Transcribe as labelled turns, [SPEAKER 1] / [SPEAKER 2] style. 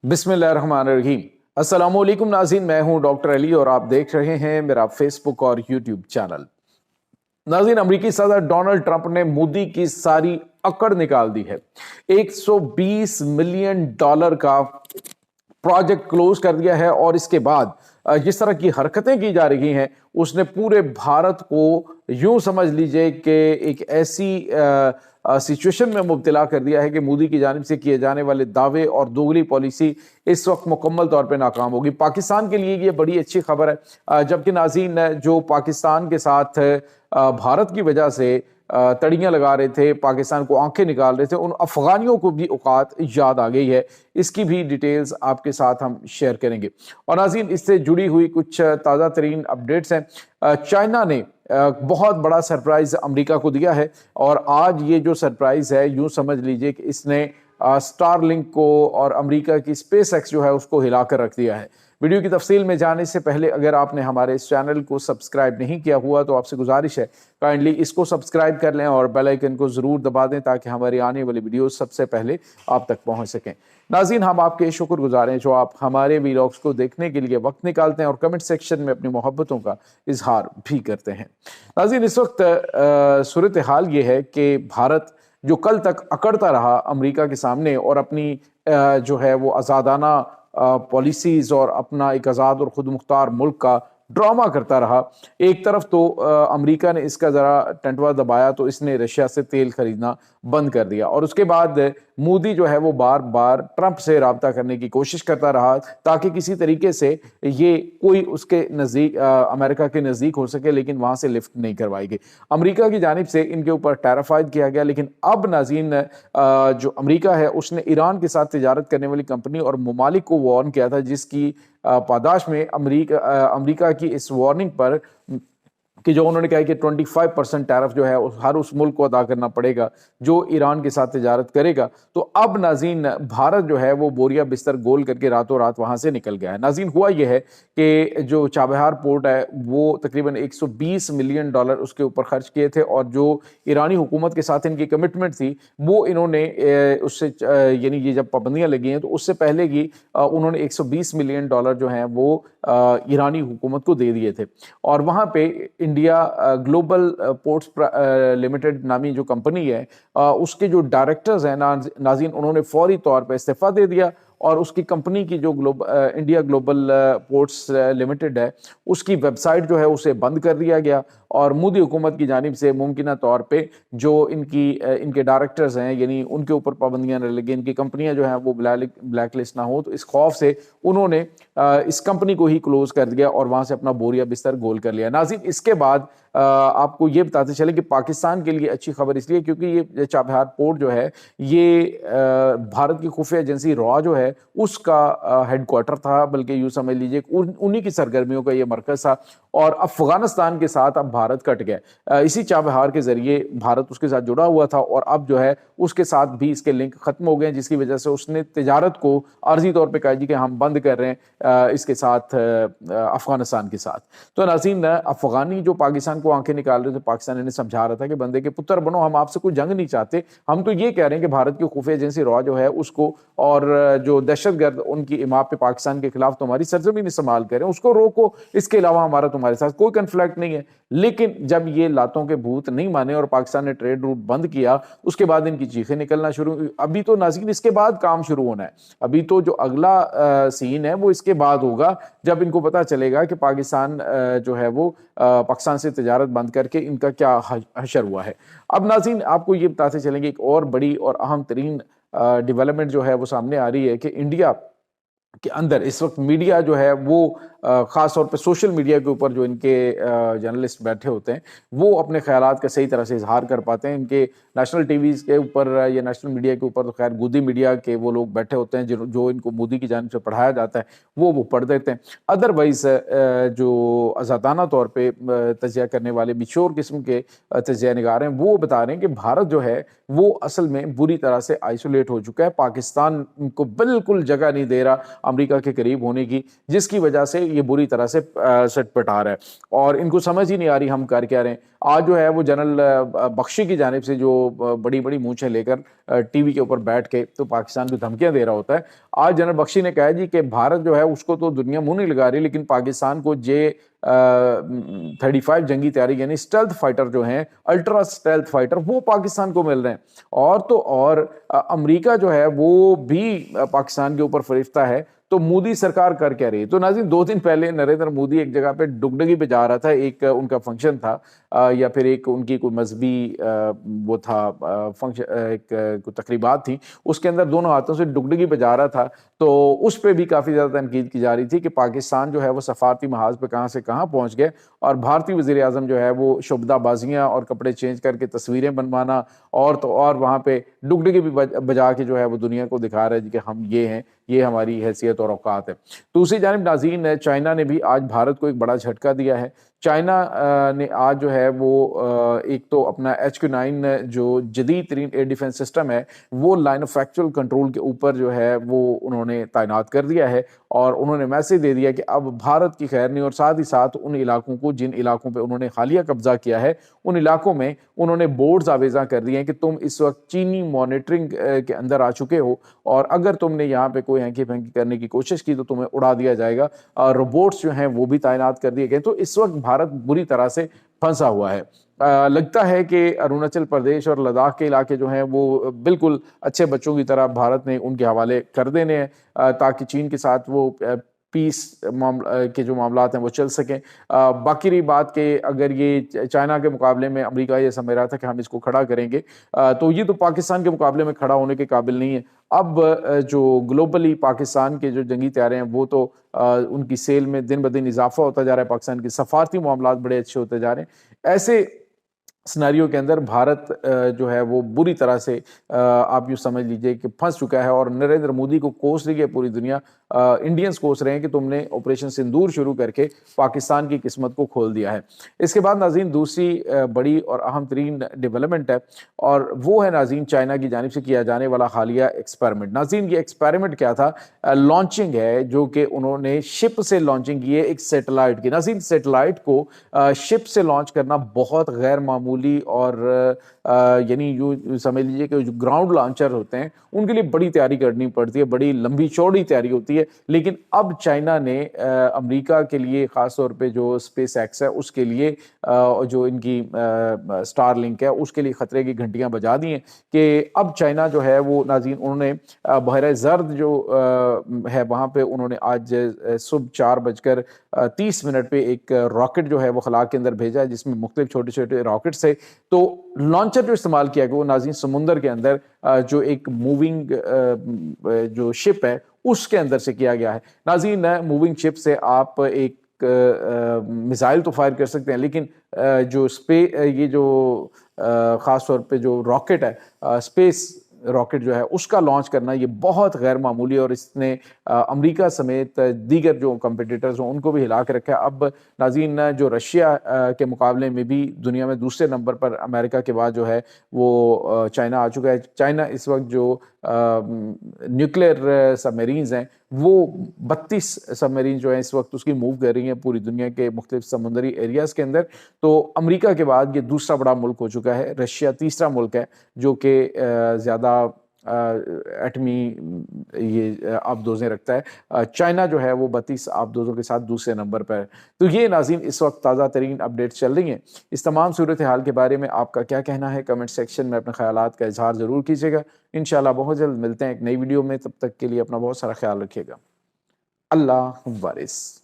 [SPEAKER 1] बिस्मिल्लाहिर्रहमानिर्रहीम। अस्सलाम वालेकुम नाज़रीन, मैं हूं डॉक्टर अली और आप देख रहे हैं मेरा फेसबुक और यूट्यूब चैनल। नाज़रीन, अमेरिकी सदर डोनाल्ड ट्रंप ने मोदी की सारी अकड़ निकाल दी है। 120 मिलियन डॉलर का प्रोजेक्ट क्लोज कर दिया है और इसके बाद जिस तरह की हरकतें की जा रही हैं उसने पूरे भारत को यूं समझ लीजिए कि एक ऐसी सिचुएशन में मुब्तला कर दिया है कि मोदी की जानिब से किए जाने वाले दावे और दोगली पॉलिसी इस वक्त मुकम्मल तौर पे नाकाम होगी। पाकिस्तान के लिए ये बड़ी अच्छी खबर है, जबकि नाज़रीन जो पाकिस्तान के साथ भारत की वजह से तड़ियां लगा रहे थे, पाकिस्तान को आंखें निकाल रहे थे, उन अफगानियों को भी औकात याद आ गई है। इसकी भी डिटेल्स आपके साथ हम शेयर करेंगे। और नाज़रीन, इससे जुड़ी हुई कुछ ताज़ा तरीन अपडेट्स हैं। चाइना ने बहुत बड़ा सरप्राइज अमेरिका को दिया है और आज ये जो सरप्राइज है यूं समझ लीजिए कि इसने स्टारलिंक को और अमेरिका की स्पेस एक्स जो है उसको हिलाकर रख दिया है। वीडियो की तफसील में जाने से पहले अगर आपने हमारे इस चैनल को सब्सक्राइब नहीं किया हुआ तो आपसे गुजारिश है काइंडली इसको सब्सक्राइब कर लें और बेल आइकन को ज़रूर दबा दें ताकि हमारी आने वाली वीडियो सबसे पहले आप तक पहुंच सकें। नाज़रीन, हम आपके शुक्रगुजार हैं जो आप हमारे वीलॉग्स को देखने के लिए वक्त निकालते हैं और कमेंट सेक्शन में अपनी मोहब्बतों का इजहार भी करते हैं। नाज़रीन, इस वक्त सूरत हाल ये है कि भारत जो कल तक अकड़ता रहा अमेरिका के सामने और अपनी जो है वो आज़ादाना पॉलिसीज और अपना एक आज़ाद और खुद मुख्तार मुल्क का ड्रामा करता रहा। एक तरफ तो अमेरिका ने इसका ज़रा टंटवा दबाया तो इसने रशिया से तेल खरीदना बंद कर दिया और उसके बाद मोदी जो है वो बार बार ट्रंप से रब्ता करने की कोशिश करता रहा ताकि किसी तरीके से ये कोई उसके नज़दीक अमेरिका के नज़दीक हो सके, लेकिन वहाँ से लिफ्ट नहीं करवाई गई। अमेरिका की जानिब से इनके ऊपर टैरिफ आयद किया गया, लेकिन अब नाज़रीन जो अमेरिका है उसने ईरान के साथ तिजारत करने वाली कंपनी और ममालिक को वार्न किया था, जिसकी पादाश में अमेरिका की इस वार्निंग पर कि जो उन्होंने कहा कि 25% टैरिफ जो है हर उस मुल्क को अदा करना पड़ेगा जो ईरान के साथ तिजारत करेगा। तो अब नाज़रीन भारत जो है वो बोरिया बिस्तर गोल करके रातों रात वहाँ से निकल गया है। नाज़रीन, हुआ ये है कि जो चाबहार पोर्ट है वो तकरीबन 120 मिलियन डॉलर उसके ऊपर खर्च किए थे और जो ईरानी हुकूमत के साथ इनकी कमिटमेंट थी वो इन्होंने उससे यानी ये जब पाबंदियाँ लगी हैं तो उससे पहले की उन्होंने 120 मिलियन डॉलर जो हैं वो ईरानी हुकूमत को दे दिए थे। और वहाँ पे इंडिया ग्लोबल पोर्ट्स लिमिटेड नामी जो कंपनी है उसके जो डायरेक्टर्स हैं नाज़रीन उन्होंने फौरी तौर पर इस्तीफा दे दिया और उसकी कंपनी की जो इंडिया ग्लोबल पोर्ट्स लिमिटेड है उसकी वेबसाइट जो है उसे बंद कर दिया गया और मोदी हुकूमत की जानिब से मुमकिन तौर पे जो इनके डायरेक्टर्स हैं यानी उनके ऊपर पाबंदियां न लगी, इनकी कंपनियां जो हैं वो ब्लैक लिस्ट ना हो, तो इस खौफ से उन्होंने इस कंपनी को ही क्लोज कर दिया और वहां से अपना बोरिया बिस्तर गोल कर लिया। नाज़रीन, इसके बाद आपको ये बताते चले कि पाकिस्तान के लिए अच्छी खबर इसलिए क्योंकि ये चाबहार पोर्ट जो है ये भारत की खुफिया एजेंसी रॉ जो है उसका हेडक्वार्टर था, बल्कि यूँ समझ लीजिए उन्हीं की सरगर्मियों का ये मरकज था और अफगानिस्तान के साथ अब भारत कट गया। इसी चाबहार के जरिए भारत उसके साथ जुड़ा हुआ था और अब जो है उसके साथ भी इसके लिंक खत्म हो गए, जिसकी वजह से उसने तिजारत को आर्जी तौर पर कहा जी कि हम बंद कर रहे हैं इसके साथ अफगानिस्तान के साथ। तो नाज़रीन, अफगानी जो पाकिस्तान को आंखें निकाल रहे थे, पाकिस्तान इन्हें समझा रहा था कि बंदे के पुत्र बनो, हम आपसे कोई जंग नहीं चाहते, हम तो ये कह रहे हैं कि भारत की खुफिया एजेंसी रॉ जो है उसको और जो दहशतगर्द उनकी इमाम पे पाकिस्तान के खिलाफ तुम्हारी सरजमीन इस्तेमाल करें उसको रोको, इसके अलावा हमारा तुम्हारे साथ कोई कन्फ्लिक्ट नहीं है। लेकिन जब ये लातों के भूत नहीं माने और पाकिस्तान ने ट्रेड रूट बंद किया उसके बाद इनकी चीखें निकलना शुरू। अभी तो नाज़रीन इसके बाद काम शुरू होना है, अभी तो जो अगला सीन है वो इसके बाद होगा जब इनको पता चलेगा कि पाकिस्तान जो है वो पाकिस्तान से तिजारत बंद करके इनका क्या हशर हुआ है। अब नाज़रीन आपको ये बताते चलेंगे एक और बड़ी और अहम तरीन डेवलपमेंट जो है वो सामने आ रही है कि इंडिया के अंदर इस वक्त मीडिया जो है वो ख़ास तौर पे सोशल मीडिया के ऊपर जो इनके जर्नलिस्ट बैठे होते हैं वो अपने ख्यालात का सही तरह से इजहार कर पाते हैं। इनके नेशनल टीवीज़ के ऊपर या नेशनल मीडिया के ऊपर तो खैर गोदी मीडिया के वो लोग बैठे होते हैं जो इनको मोदी की जानिब से पढ़ाया जाता है वो पढ़ देते हैं। अदरवाइज़ जो आज़ादाना तौर पर तजिया करने वाले मिच्योर किस्म के तजिया निगार हैं वो बता रहे हैं कि भारत जो है वो असल में बुरी तरह से आइसोलेट हो चुका है, पाकिस्तान को बिल्कुल जगह नहीं दे रहा अमेरिका के करीब होने की, जिसकी वजह से یہ بری طرح سے سٹپٹا رہا ہے اور ان کو سمجھ ہی نہیں آ رہی ہم کر کیا رہے ہیں. آج جو ہے وہ جنرل بخشی کی جانب سے جو بڑی بڑی مونچھیں لے کر ٹی وی کے اوپر بیٹھ کے تو پاکستان کو دھمکیاں دے رہا ہوتا ہے. آج جنرل بخشی نے کہا جی کہ بھارت جو ہے اس کو تو دنیا منہ نہیں لگا رہی, لیکن پاکستان کو J-35 جنگی طیارے یعنی اسٹیلتھ فائٹر جو ہیں, الٹرا اسٹیلتھ فائٹر, وہ پاکستان کو مل رہے ہیں. اور تو اور امریکہ جو ہے وہ بھی پاکستان کے اوپر فریفتہ ہے. تو مودی سرکار کر کیا رہی ہے؟ تو ناظرین 2 دن پہلے نریندر مودی ایک جگہ پہ ڈگڈگی پہ جا رہا تھا, ایک ان کا فنکشن تھا یا پھر ایک ان کی کوئی مذہبی وہ تھا فنکشن, ایک تقریبات تھی, اس کے اندر دونوں ہاتھوں سے ڈگڈگی پہ جا رہا تھا. تو اس پہ بھی کافی زیادہ تنقید کی جا رہی تھی کہ پاکستان جو ہے وہ سفارتی محاذ پہ کہاں سے کہاں پہنچ گئے, اور بھارتی وزیر اعظم جو ہے وہ شوبدہ بازیاں اور کپڑے چینج کر کے تصویریں بنوانا اور تو اور وہاں پہ ڈگڈگی بھی بجا کے جو ہے وہ دنیا کو دکھا رہا ہے کہ ہم یہ ہیں, یہ ہماری حیثیت اور اوقات ہے. دوسری جانب ناظرین چائنا نے بھی آج بھارت کو ایک بڑا جھٹکا دیا ہے. چائنا نے آج جو ہے وہ ایک تو اپنا HQ-9 جو جدید ترین ایئر ڈیفنس سسٹم ہے وہ لائن آف ایکچوئل کنٹرول کے اوپر جو ہے وہ انہوں نے تعینات کر دیا ہے, اور انہوں نے میسج دے دیا کہ اب بھارت کی خیر نہیں, اور ساتھ ہی ساتھ ان علاقوں کو جن علاقوں پہ انہوں نے حالیہ قبضہ کیا ہے ان علاقوں میں انہوں نے بورڈز آویزاں کر دی ہیں کہ تم اس وقت چینی مانیٹرنگ کے اندر آ چکے ہو, اور اگر تم نے یہاں پہ کوئی ہینکی پھینکی کرنے کی کوشش کی تو تمہیں اڑا دیا جائے گا. روبوٹس جو ہیں وہ بھی تعینات کر دیے گئے. تو اس وقت بھارت بری طرح سے پھنسا ہوا ہے. لگتا ہے کہ اروناچل پردیش اور لداخ کے علاقے جو ہیں وہ بالکل اچھے بچوں کی طرح بھارت نے ان کے حوالے کر دینے ہیں تاکہ چین کے ساتھ وہ پیس کے جو معاملات ہیں وہ چل سکیں. باقی رہی بات کہ اگر یہ چائنا کے مقابلے میں امریکہ یہ سمجھ رہا تھا کہ ہم اس کو کھڑا کریں گے, تو یہ تو پاکستان کے مقابلے میں کھڑا ہونے کے قابل نہیں ہے. اب جو گلوبلی پاکستان کے جو جنگی طیارے ہیں وہ تو ان کی سیل میں دن بدن اضافہ ہوتا جا رہا ہے, پاکستان کے سفارتی معاملات بڑے اچھے ہوتے جا رہے ہیں. ایسے سناریو کے اندر بھارت جو ہے وہ بری طرح سے آپ یوں سمجھ لیجئے کہ پھنس چکا ہے, اور نریندر مودی کو کوس رہی ہے پوری دنیا, انڈینز کوس رہے ہیں کہ تم نے آپریشن سندور شروع کر کے پاکستان کی قسمت کو کھول دیا ہے. اس کے بعد ناظرین دوسری بڑی اور اہم ترین ڈیولپمنٹ ہے, اور وہ ہے ناظرین چائنا کی جانب سے کیا جانے والا حالیہ ایکسپیریمنٹ. ناظرین یہ ایکسپیریمنٹ کیا تھا؟ لانچنگ ہے جو کہ انہوں نے شپ سے لانچنگ کی ہے ایک سیٹلائٹ کی. ناظرین سیٹلائٹ کو شپ سے لانچ کرنا بہت غیر معمولی اور یعنی یوں سمجھ لیجیے کہ جو گراؤنڈ لانچر ہوتے ہیں ان کے لیے بڑی تیاری کرنی پڑتی ہے, بڑی لمبی چوڑی تیاری ہوتی ہے. لیکن اب چائنا نے امریکہ کے لیے خاص طور پہ جو اسپیس ایکس ہے اس کے لیے جو ان کی سٹار لنک ہے اس کے لیے خطرے کی گھنٹیاں بجا دی ہیں کہ اب چائنا جو ہے وہ ناظرین انہوں نے بحیرہ زرد جو ہے وہاں پہ انہوں نے آج صبح 4:30 پہ ایک راکٹ جو ہے وہ خلا کے اندر بھیجا ہے جس میں مختلف چھوٹے چھوٹے راکٹ سے. تو لانچر جو استعمال کیا گیا وہ ناظرین سمندر کے اندر جو ایک موونگ جو شپ ہے اس کے اندر سے کیا گیا ہے. ناظرین موونگ شپ سے آپ ایک میزائل تو فائر کر سکتے ہیں, لیکن جو یہ جو خاص طور پہ جو راکٹ ہے اسپیس راکٹ جو ہے اس کا لانچ کرنا یہ بہت غیر معمولی, اور اس نے امریکہ سمیت دیگر جو کمپیٹیٹرز ہیں ان کو بھی ہلا کے رکھا ہے. اب ناظرین جو رشیا کے مقابلے میں بھی دنیا میں دوسرے نمبر پر امریکہ کے بعد جو ہے وہ چائنا آ چکا ہے. چائنا اس وقت جو نیوکلیر سب میرینز ہیں وہ 32 سب میرین جو ہیں اس وقت اس کی موو کر رہی ہیں پوری دنیا کے مختلف سمندری ایریاز کے اندر. تو امریکہ کے بعد یہ دوسرا بڑا ملک ہو چکا ہے. رشیا تیسرا ملک ہے جو کہ زیادہ ایٹمی یہ آبدوزیں رکھتا ہے. چائنا جو ہے وہ 32 آبدوزوں کے ساتھ دوسرے نمبر پر ہے. تو یہ ناظرین اس وقت تازہ ترین اپڈیٹ چل رہی ہیں. اس تمام صورتحال کے بارے میں آپ کا کیا کہنا ہے؟ کمنٹ سیکشن میں اپنے خیالات کا اظہار ضرور کیجیے گا. انشاءاللہ بہت جلد ملتے ہیں ایک نئی ویڈیو میں, تب تک کے لیے اپنا بہت سارا خیال رکھیے گا. اللہ حافظ.